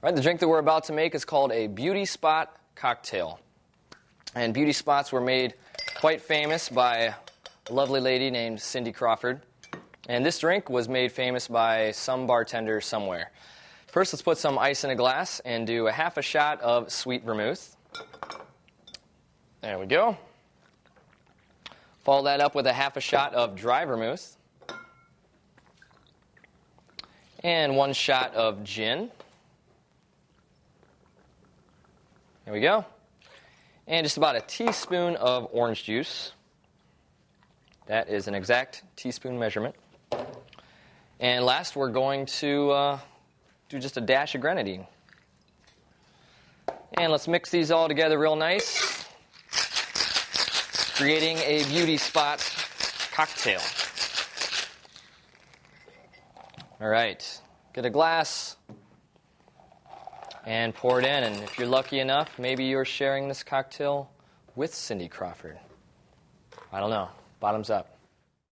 All right, the drink that we're about to make is called a beauty spot cocktail. And beauty spots were made quite famous by a lovely lady named Cindy Crawford. And this drink was made famous by some bartender somewhere. First, let's put some ice in a glass and do a half a shot of sweet vermouth. There we go. Follow that up with a half a shot of dry vermouth. And 1 shot of gin. There we go. And just about a teaspoon of orange juice. That is an exact teaspoon measurement. And last, we're going to do just a dash of grenadine. And let's mix these all together real nice, creating a beauty spot cocktail. All right, get a glass and pour it in. And if you're lucky enough, maybe you're sharing this cocktail with Cindy Crawford. I don't know. Bottoms up.